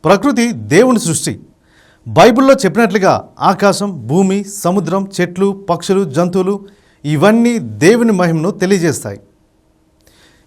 ప్రకృతి దేవుని సృష్టి. బైబిల్లో చెప్పినట్లుగా ఆకాశం, భూమి, సముద్రం, చెట్లు, పక్షులు, జంతువులు ఇవన్నీ దేవుని మహిమను తెలియజేస్తాయి.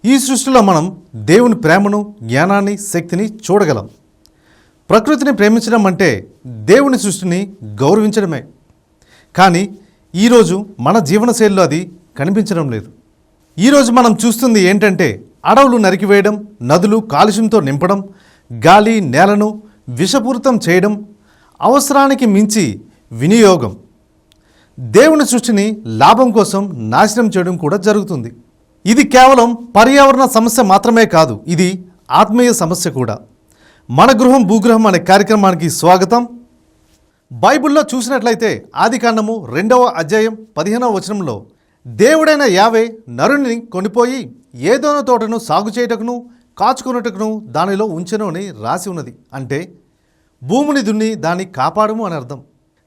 ఈ సృష్టిలో మనం దేవుని ప్రేమను, జ్ఞానాన్ని, శక్తిని చూడగలం. ప్రకృతిని ప్రేమించడం అంటే దేవుని సృష్టిని గౌరవించడమే. కానీ ఈరోజు మన జీవనశైలిలో అది కనిపించడం లేదు. ఈరోజు మనం చూస్తుంది ఏంటంటే అడవులు నరికివేయడం, నదులు కాలుష్యంతో నింపడం, గాలి నేలను విషపూరితం చేయడం, అవసరానికి మించి వినియోగం, దేవుని సృష్టిని లాభం కోసం నాశనం చేయడం కూడా జరుగుతుంది. ఇది కేవలం పర్యావరణ సమస్య మాత్రమే కాదు, ఇది ఆత్మీయ సమస్య కూడా. మన గృహం భూగృహం అనే కార్యక్రమానికి స్వాగతం. బైబిల్లో చూసినట్లయితే ఆదికాండము 2వ అధ్యాయం 15వ వచనంలో దేవుడైన యావే నరుని కొనిపోయి ఏదోనో తోటను సాగు చేయుటకును కాచుకున్నట్టుకును దానిలో ఉంచెను అని రాసి ఉన్నది. అంటే భూమిని దున్ని దాన్ని కాపాడము అని అర్థం.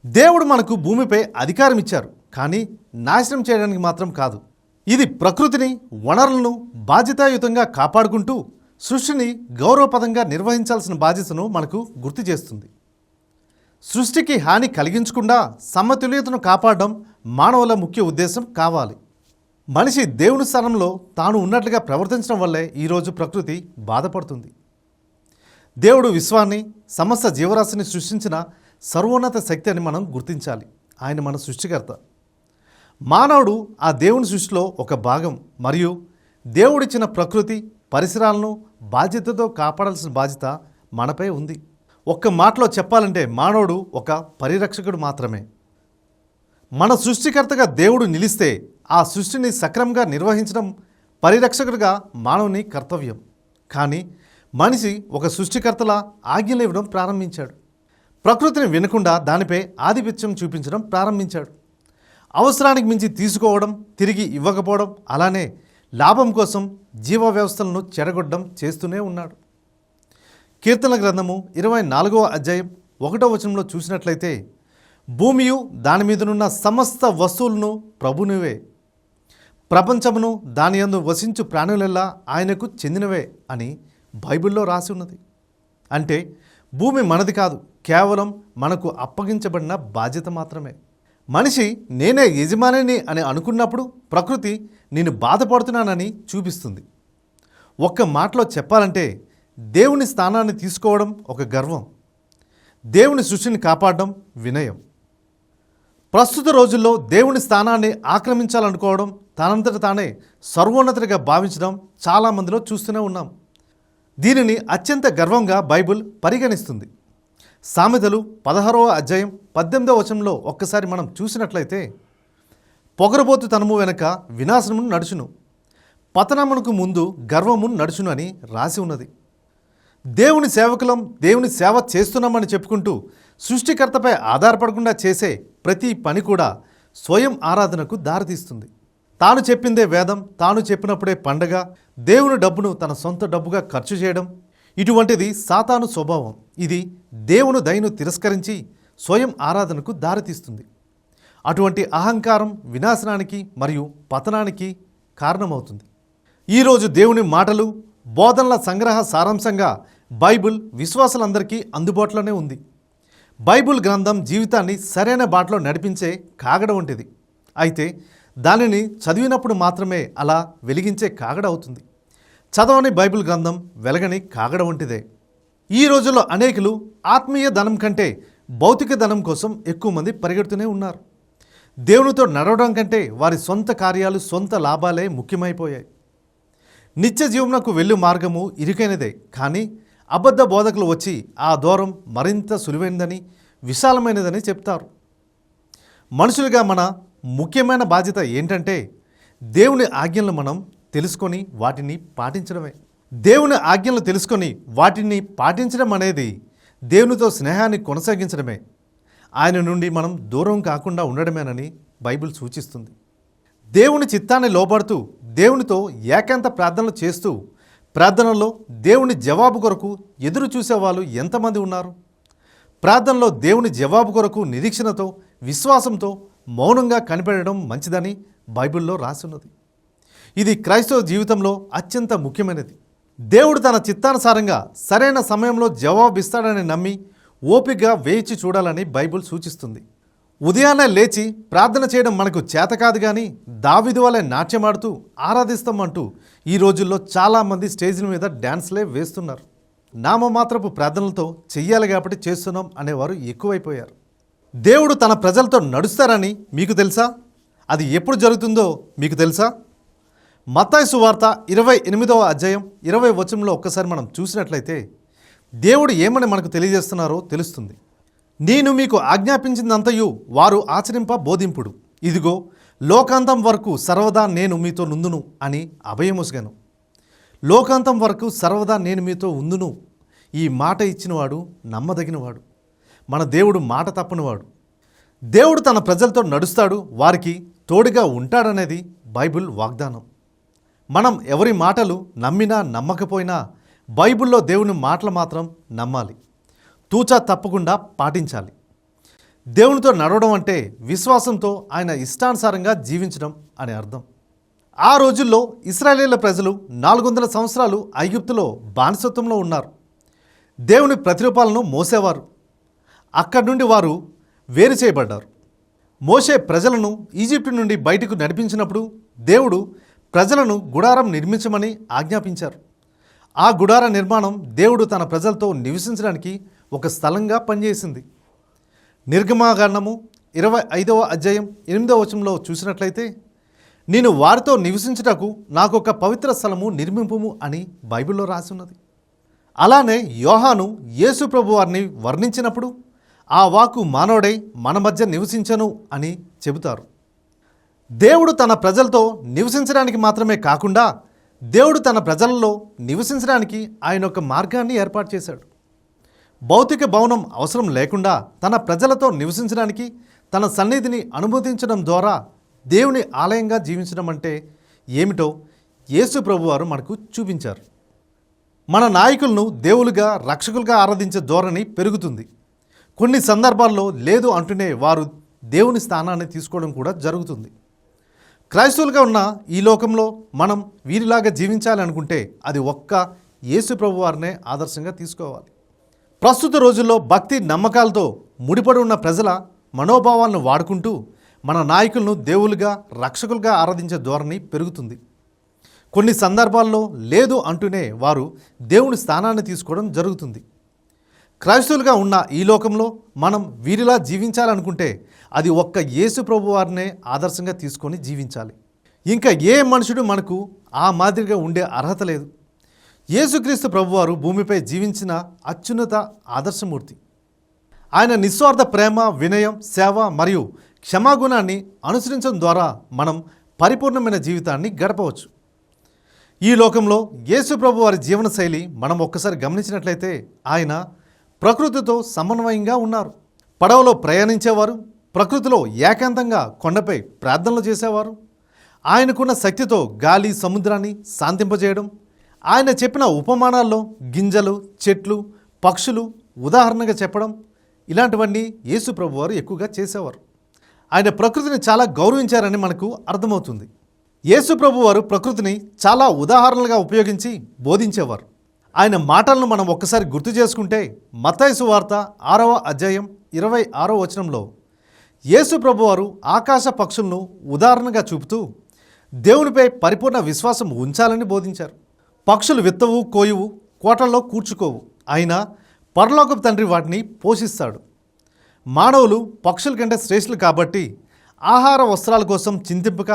దేవుడు మనకు భూమిపై అధికారం ఇచ్చారు, కానీ నాశనం చేయడానికి మాత్రం కాదు. ఇది ప్రకృతిని, వనరులను బాధ్యతాయుతంగా కాపాడుకుంటూ సృష్టిని గౌరవపదంగా నిర్వహించాల్సిన బాధ్యతను మనకు గుర్తు చేస్తుంది. సృష్టికి హాని కలిగించకుండా సమతుల్యతను కాపాడడం మానవుల ముఖ్య ఉద్దేశం కావాలి. మనిషి దేవుని స్థానంలో తాను ఉన్నట్లుగా ప్రవర్తించడం వల్లే ఈరోజు ప్రకృతి బాధపడుతుంది. దేవుడు విశ్వాన్ని, సమస్త జీవరాశిని సృష్టించిన సర్వోన్నత శక్తి అని మనం గుర్తించాలి. ఆయన మన సృష్టికర్త. మానవుడు ఆ దేవుని సృష్టిలో ఒక భాగం మరియు దేవుడిచ్చిన ప్రకృతి, పరిసరాలను బాధ్యతతో కాపాడాల్సిన బాధ్యత మనపై ఉంది. ఒక్క మాటలో చెప్పాలంటే మానవుడు ఒక పరిరక్షకుడు మాత్రమే. మన సృష్టికర్తగా దేవుడు నిలిస్తే ఆ సృష్టిని సక్రమంగా నిర్వహించడం పరిరక్షకుడిగా మానవుని కర్తవ్యం. కానీ మనిషి ఒక సృష్టికర్తలా ఆజ్ఞలు ఇవ్వడం ప్రారంభించాడు. ప్రకృతిని వినకుండా దానిపై ఆధిపత్యం చూపించడం ప్రారంభించాడు. అవసరానికి మించి తీసుకోవడం, తిరిగి ఇవ్వకపోవడం, అలానే లాభం కోసం జీవ వ్యవస్థలను చెడగొట్టడం చేస్తూనే ఉన్నాడు. కీర్తన గ్రంథము 24వ అధ్యాయం 1వ వచనంలో చూసినట్లయితే భూమియు దాని మీదనున్న సమస్త వస్తువులను ప్రభునివే, ప్రపంచమును దాని యందు వసించు ప్రాణులెల్లా ఆయనకు చెందినవే అని బైబిల్లో రాసి ఉన్నది. అంటే భూమి మనది కాదు, కేవలం మనకు అప్పగించబడిన బాధ్యత మాత్రమే. మనిషి నేనే యజమానిని అని అనుకున్నప్పుడు ప్రకృతి నేను బాధపడుతున్నానని చూపిస్తుంది. ఒక్క మాటలో చెప్పాలంటే దేవుని స్థానాన్ని తీసుకోవడం ఒక గర్వం, దేవుని సృష్టిని కాపాడడం వినయం. ప్రస్తుత రోజుల్లో దేవుని స్థానాన్ని ఆక్రమించాలనుకోవడం, తనంతట తానే సర్వోన్నతుడిగా భావించడం చాలామందిలో చూస్తూనే ఉన్నాం. దీనిని అత్యంత గర్వంగా బైబిల్ పరిగణిస్తుంది. సామెతలు 16వ అధ్యాయం 18వ వచనంలో ఒక్కసారి మనం చూసినట్లయితే పొగరబోతుతనము వెనక వినాశనమును నడుచును, పతనమునకు ముందు గర్వమును నడుచును అని రాసి ఉన్నది. దేవుని సేవకులం, దేవుని సేవ చేస్తున్నామని చెప్పుకుంటూ సృష్టికర్తపై ఆధారపడకుండా చేసే ప్రతి పని కూడా స్వయం ఆరాధనకు దారితీస్తుంది. తాను చెప్పిందే వేదం, తాను చెప్పినప్పుడే పండగ, దేవుని డబ్బును తన సొంత డబ్బుగా ఖర్చు చేయడం, ఇటువంటిది సాతాను స్వభావం. ఇది దేవుని దయను తిరస్కరించి స్వయం ఆరాధనకు దారితీస్తుంది. అటువంటి అహంకారం వినాశనానికి మరియు పతనానికి కారణమవుతుంది. ఈరోజు దేవుని మాటలు, బోధనల సంగ్రహ సారాంశంగా బైబిల్ విశ్వాసులందరికీ అందుబాటులోనే ఉంది. బైబిల్ గ్రంథం జీవితాన్ని సరైన బాటలో నడిపించే కాగడ వంటిది. అయితే దానిని చదివినప్పుడు మాత్రమే అలా వెలిగించే కాగడ అవుతుంది. చదవని బైబిల్ గ్రంథం వెలగని కాగడ వంటిదే. ఈ రోజుల్లో అనేకులు ఆత్మీయ ధనం కంటే భౌతిక ధనం కోసం ఎక్కువ మంది పరిగెడుతూనే ఉన్నారు. దేవునితో నడవడం కంటే వారి సొంత కార్యాలు, సొంత లాభాలే ముఖ్యమైపోయాయి. నిత్య జీవనకు వెళ్ళు మార్గము ఇరుకైనదే, కానీ అబద్ధ బోధకులు వచ్చి ఆ దూరం మరింత సులువైనదని, విశాలమైనదని చెప్తారు. మనుషులుగా మన ముఖ్యమైన బాధ్యత ఏంటంటే దేవుని ఆజ్ఞలను మనం తెలుసుకొని వాటిని పాటించడమే. దేవుని ఆజ్ఞలు తెలుసుకొని వాటిని పాటించడం అనేది దేవునితో స్నేహాన్ని కొనసాగించడమే. ఆయన నుండి మనం దూరం కాకుండా ఉండడమేనని బైబిల్ సూచిస్తుంది. దేవుని చిత్తాన్ని లోబడుతూ దేవునితో ఏకాంత ప్రార్థనలు చేస్తూ ప్రార్థనలో దేవుని జవాబు కొరకు ఎదురు చూసేవాళ్ళు ఎంతమంది ఉన్నారు? ప్రార్థనలో దేవుని జవాబు కొరకు నిరీక్షణతో, విశ్వాసంతో మౌనంగా కనిపెట్టడం మంచిదని బైబిల్లో రాసి ఉన్నది. ఇది క్రైస్తవ జీవితంలో అత్యంత ముఖ్యమైనది. దేవుడు తన చిత్తానుసారంగా సరైన సమయంలో జవాబిస్తాడని నమ్మి ఓపికగా వేచి చూడాలని బైబిల్ సూచిస్తుంది. ఉదయాన్నే లేచి ప్రార్థన చేయడం మనకు చేత కాదు, కానీ దావీదు వలె నాట్యమాడుతూ ఆరాధిస్తామంటూ ఈ రోజుల్లో చాలామంది స్టేజ్ల మీద డ్యాన్స్లే వేస్తున్నారు. నామమాత్రపు ప్రార్థనలతో చెయ్యాలి కాబట్టి చేస్తున్నాం అనేవారు ఎక్కువైపోయారు. దేవుడు తన ప్రజలతో నడుస్తారని మీకు తెలుసా? అది ఎప్పుడు జరుగుతుందో మీకు తెలుసా? మత్తయి సువార్త 28వ అధ్యాయం 20వ వచనంలో ఒక్కసారి మనం చూసినట్లయితే దేవుడు ఏమని మనకు తెలియజేస్తున్నారో తెలుస్తుంది. నేను మీకు ఆజ్ఞాపించిందంతయు వారు ఆచరింప బోధింపుడు. ఇదిగో లోకాంతం వరకు సర్వదా నేను మీతో నుందును అని అభయముసగాను. లోకాంతం వరకు సర్వదా నేను మీతో ఉందును. ఈ మాట ఇచ్చినవాడు నమ్మదగినవాడు. మన దేవుడు మాట తప్పనివాడు. దేవుడు తన ప్రజలతో నడుస్తాడు, వారికి తోడుగా ఉంటాడనేది బైబిల్ వాగ్దానం. మనం ఎవరి మాటలు నమ్మినా నమ్మకపోయినా బైబిల్లో దేవుని మాటలు మాత్రం నమ్మాలి, తూచా తప్పకుండా పాటించాలి. దేవునితో నడవడం అంటే విశ్వాసంతో ఆయన ఇష్టానుసారంగా జీవించడం అని అర్థం. ఆ రోజుల్లో ఇశ్రాయేలీయుల ప్రజలు 400 సంవత్సరాలు ఐగుప్తులో బానిసత్వంలో ఉన్నారు. దేవుని ప్రతిరూపాలను మోసేవారు. అక్కడి నుండి వారు వేరు చేయబడ్డారు. మోషే ప్రజలను ఈజిప్టు నుండి బయటకు నడిపించినప్పుడు దేవుడు ప్రజలను గుడారం నిర్మించమని ఆజ్ఞాపించారు. ఆ గుడార నిర్మాణం దేవుడు తన ప్రజలతో నివసించడానికి ఒక స్థలంగా పనిచేసింది. నిర్గమాకాండము 25వ అధ్యాయం 8వ వచనంలో చూసినట్లయితే నేను వారితో నివసించుటకు నాకు ఒక పవిత్ర స్థలము నిర్మింపుము అని బైబిల్లో రాసి ఉన్నది. అలానే యోహాను యేసు ప్రభు వారిని వర్ణించినప్పుడు ఆ వాక్కు మానవుడై మన మధ్య నివసించను అని చెబుతారు. దేవుడు తన ప్రజలతో నివసించడానికి మాత్రమే కాకుండా దేవుడు తన ప్రజలలో నివసించడానికి ఆయన ఒక మార్గాన్ని ఏర్పాటు చేశాడు. భౌతిక భవనం అవసరం లేకుండా తన ప్రజలతో నివసించడానికి తన సన్నిధిని అనుమతించడం ద్వారా దేవుని ఆలయంగా జీవించడం అంటే ఏమిటో యేసు ప్రభువారు మనకు చూపించారు. మన నాయకులను దేవులుగా రక్షకులుగా ఆరాధించే ధోరణి పెరుగుతుంది. కొన్ని సందర్భాల్లో లేదు అంటూనే వారు దేవుని స్థానాన్ని తీసుకోవడం కూడా జరుగుతుంది. క్రైస్తవులుగా ఉన్న ఈ లోకంలో మనం వీరిలాగా జీవించాలి అనుకుంటే అది ఒక్క యేసు ప్రభువారినే ఆదర్శంగా తీసుకోవాలి. ప్రస్తుత రోజుల్లో భక్తి నమ్మకాలతో ముడిపడి ఉన్న ప్రజల మనోభావాలను వాడుకుంటూ మన నాయకులను దేవులుగా రక్షకులుగా ఆరాధించే ధోరణి పెరుగుతుంది. కొన్ని సందర్భాల్లో లేదు అంటూనే వారు దేవుని స్థానాన్ని తీసుకోవడం జరుగుతుంది. క్రైస్తవులుగా ఉన్న ఈ లోకంలో మనం వీరిలా జీవించాలనుకుంటే అది ఒక్క యేసు ప్రభు వారినే ఆదర్శంగా తీసుకొని జీవించాలి. ఇంకా ఏ మనుషుడు మనకు ఆ మాదిరిగా ఉండే అర్హత లేదు. యేసుక్రీస్తు ప్రభువారు భూమిపై జీవించిన అత్యున్నత ఆదర్శమూర్తి. ఆయన నిస్వార్థ ప్రేమ, వినయం, సేవ మరియు క్షమాగుణాన్ని అనుసరించడం ద్వారా మనం పరిపూర్ణమైన జీవితాన్ని గడపవచ్చు. ఈ లోకంలో యేసు ప్రభు వారి జీవన శైలి మనం ఒక్కసారి గమనించినట్లయితే ఆయన ప్రకృతితో సమన్వయంగా ఉన్నారు. పడవలో ప్రయాణించేవారు, ప్రకృతిలో ఏకాంతంగా కొండపై ప్రార్థనలు చేసేవారు. ఆయనకున్న శక్తితో గాలి, సముద్రాన్ని శాంతింపజేయడం, ఆయన చెప్పిన ఉపమానాల్లో గింజలు, చెట్లు, పక్షులు ఉదాహరణగా చెప్పడం, ఇలాంటివన్నీ యేసు ప్రభువారు ఎక్కువగా చేసేవారు. ఆయన ప్రకృతిని చాలా గౌరవించారని మనకు అర్థమవుతుంది. యేసు ప్రభువారు ప్రకృతిని చాలా ఉదాహరణలుగా ఉపయోగించి బోధించేవారు. ఆయన మాటలను మనం ఒక్కసారి గుర్తు చేసుకుంటే మత్తయి సువార్త 6వ అధ్యాయం 26వ వచనంలో యేసు ప్రభువారు ఆకాశ పక్షులను ఉదాహరణగా చూపుతూ దేవునిపై పరిపూర్ణ విశ్వాసం ఉంచాలని బోధించారు. పక్షులు విత్తవు, కోయువు, కోటల్లో కూర్చుకోవు, అయినా పరలోకపు తండ్రి వాటిని పోషిస్తాడు. మానవులు పక్షుల కంటే శ్రేష్ఠులు కాబట్టి ఆహార వస్త్రాల కోసం చింతింపక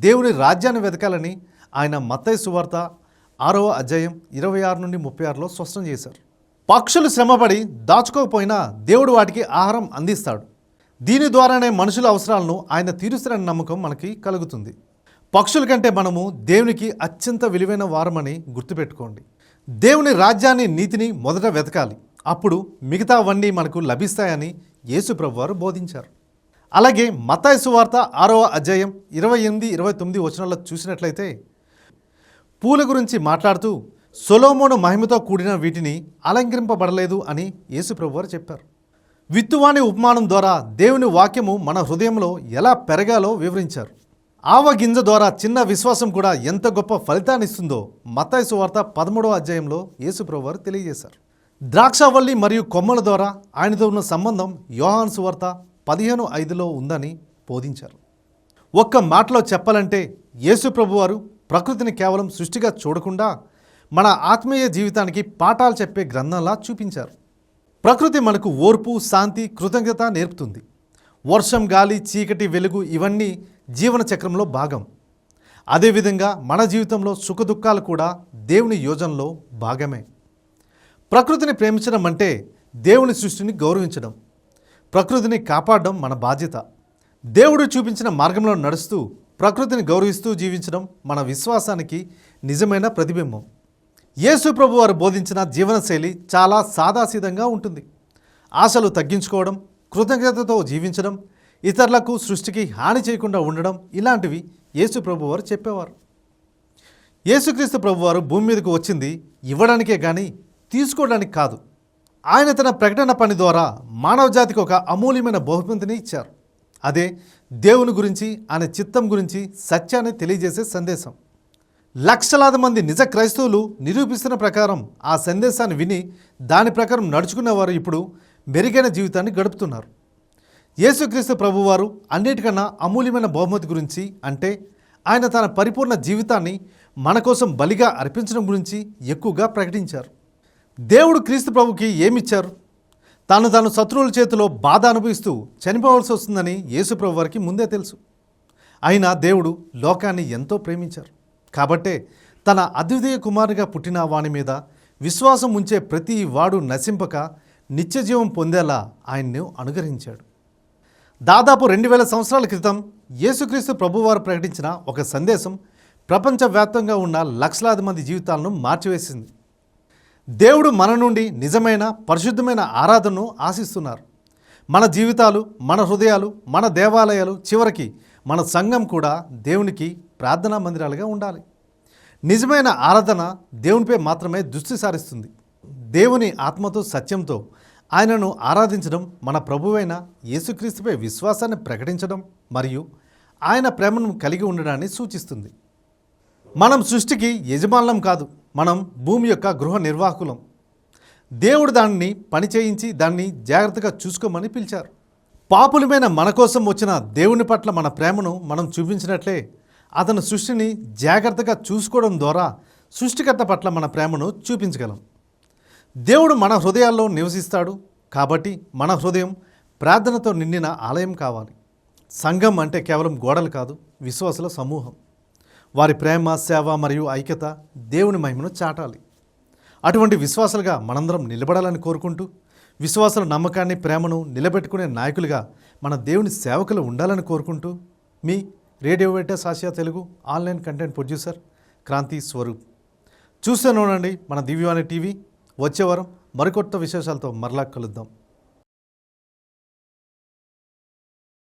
దేవుని రాజ్యాన్ని వెతకాలని ఆయన మత్తయి సువార్త 6వ అధ్యాయం 26 నుండి 36లో స్పష్టం చేశారు. పక్షులు శ్రమపడి దాచుకోకపోయినా దేవుడు వాటికి ఆహారం అందిస్తాడు. దీని ద్వారానే మనుషుల అవసరాలను ఆయన తీరుస్తారని నమ్మకం మనకి కలుగుతుంది. పక్షుల కంటే మనము దేవునికి అత్యంత విలువైన వారమని గుర్తుపెట్టుకోండి. దేవుని రాజ్యాన్ని, నీతిని మొదట వెతకాలి, అప్పుడు మిగతావన్నీ మనకు లభిస్తాయని యేసు ప్రభువారు బోధించారు. అలాగే మత్తయి సువార్త 6వ అధ్యాయం 28, 29 వచనాల్లో చూసినట్లయితే పూల గురించి మాట్లాడుతూ సొలొమోను మహిమతో కూడిన వీటిని అలంకరింపబడలేదు అని యేసు ప్రభువారు చెప్పారు. విత్తువాని ఉపమానం ద్వారా దేవుని వాక్యము మన హృదయంలో ఎలా పెరగాలో వివరించారు. ఆవ గింజ ద్వారా చిన్న విశ్వాసం కూడా ఎంత గొప్ప ఫలితాన్ని ఇస్తుందో మత్తయి సువార్త 13వ అధ్యాయంలో యేసు ప్రభువారు తెలియజేశారు. ద్రాక్షవల్లి మరియు కొమ్మల ద్వారా ఆయనతో ఉన్న సంబంధం యోహాను సువార్త 15:5లో ఉందని బోధించారు. ఒక్క మాటలో చెప్పాలంటే యేసు ప్రభువారు ప్రకృతిని కేవలం సృష్టిగా చూడకుండా మన ఆత్మీయ జీవితానికి పాఠాలు చెప్పే గ్రంథంలా చూపించారు. ప్రకృతి మనకు ఓర్పు, శాంతి, కృతజ్ఞత నేర్పుతుంది. వర్షం, గాలి, చీకటి, వెలుగు ఇవన్నీ జీవన చక్రంలో భాగం. అదేవిధంగా మన జీవితంలో సుఖదుఖాలు కూడా దేవుని యోజనలో భాగమే. ప్రకృతిని ప్రేమించడం అంటే దేవుని సృష్టిని గౌరవించడం, ప్రకృతిని కాపాడడం మన బాధ్యత. దేవుడు చూపించిన మార్గంలో నడుస్తూ ప్రకృతిని గౌరవిస్తూ జీవించడం మన విశ్వాసానికి నిజమైన ప్రతిబింబం. యేసు ప్రభు వారు బోధించిన జీవనశైలి చాలా సాదాసీదంగా ఉంటుంది. ఆశలు తగ్గించుకోవడం, కృతజ్ఞతతో జీవించడం, ఇతరులకు సృష్టికి హాని చేయకుండా ఉండడం ఇలాంటివి యేసు ప్రభు వారు చెప్పేవారు. యేసుక్రీస్తు ప్రభువారు భూమి మీదకు వచ్చింది ఇవ్వడానికే కానీ తీసుకోవడానికి కాదు. ఆయన తన ప్రకటన పని ద్వారా మానవ జాతికి ఒక అమూల్యమైన బహుమతిని ఇచ్చారు. అదే దేవుని గురించి, ఆయన చిత్తం గురించి సత్యాన్ని తెలియజేసే సందేశం. లక్షలాది మంది నిజ క్రైస్తవులు నిరూపిస్తున్న ప్రకారం ఆ సందేశాన్ని విని దాని ప్రకారం నడుచుకునేవారు ఇప్పుడు మెరుగైన జీవితాన్ని గడుపుతున్నారు. యేసుక్రీస్తు ప్రభువారు అన్నిటికన్నా అమూల్యమైన బహుమతి గురించి, అంటే ఆయన తన పరిపూర్ణ జీవితాన్ని మన కోసం బలిగా అర్పించడం గురించి ఎక్కువగా ప్రకటించారు. దేవుడు క్రీస్తు ప్రభుకి ఏమిచ్చారు? తాను శత్రువుల చేతిలో బాధ అనుభవిస్తూ చనిపోవాల్సి వస్తుందని యేసు ప్రభు వారికి ముందే తెలుసు. అయినా దేవుడు లోకాన్ని ఎంతో ప్రేమించారు. కాబట్టే తన అద్వితీయ కుమారునిగా పుట్టిన వాని మీద విశ్వాసం ఉంచే ప్రతి వాడు నశింపక నిత్యజీవం పొందేలా ఆయన్ను అనుగ్రహించాడు. దాదాపు 2000 సంవత్సరాల క్రితం యేసుక్రీస్తు ప్రభువారు ప్రకటించిన ఒక సందేశం ప్రపంచవ్యాప్తంగా ఉన్న లక్షలాది మంది జీవితాలను మార్చివేసింది. దేవుడు మన నుండి నిజమైన పరిశుద్ధమైన ఆరాధనను ఆశిస్తున్నారు. మన జీవితాలు, మన హృదయాలు, మన దేవాలయాలు, చివరికి మన సంఘం కూడా దేవునికి ప్రార్థనా మందిరాలుగా ఉండాలి. నిజమైన ఆరాధన దేవునిపై మాత్రమే దృష్టి సారిస్తుంది. దేవుని ఆత్మతో, సత్యంతో ఆయనను ఆరాధించడం మన ప్రభువైన యేసుక్రీస్తుపై విశ్వాసాన్ని ప్రకటించడం మరియు ఆయన ప్రేమను కలిగి ఉండడాన్ని సూచిస్తుంది. మనం సృష్టికి యజమానులం కాదు, మనం భూమి యొక్క గృహ నిర్వాహకులం. దేవుడు దానిని పని చేయించి దాన్ని జాగ్రత్తగా చూసుకోమని పిలిచారు. పాపులమైన మన కోసం వచ్చిన దేవుని పట్ల మన ప్రేమను మనం చూపించినట్లే అతను సృష్టిని జాగ్రత్తగా చూసుకోవడం ద్వారా సృష్టికర్త పట్ల మన ప్రేమను చూపించగలం. దేవుడు మన హృదయాల్లో నివసిస్తాడు. కాబట్టి మన హృదయం ప్రార్థనతో నిండిన ఆలయం కావాలి. సంఘం అంటే కేవలం గోడలు కాదు, విశ్వాసుల సమూహం. వారి ప్రేమ, సేవ మరియు ఐక్యత దేవుని మహిమను చాటాలి. అటువంటి విశ్వాసాలుగా మనందరం నిలబడాలని కోరుకుంటూ, విశ్వాసుల నమ్మకాన్ని, ప్రేమను నిలబెట్టుకునే నాయకులుగా మన దేవుని సేవకులు ఉండాలని కోరుకుంటూ, మీ రేడియో వెయిటర్స్ Asia Telugu online content producer Kranthi Swaroop. చూస్తూనే ఉండండి మన దివ్యవాణి టీవీ. వచ్చే వారం మరికొత్త విశేషాలతో మరలా కలుద్దాం.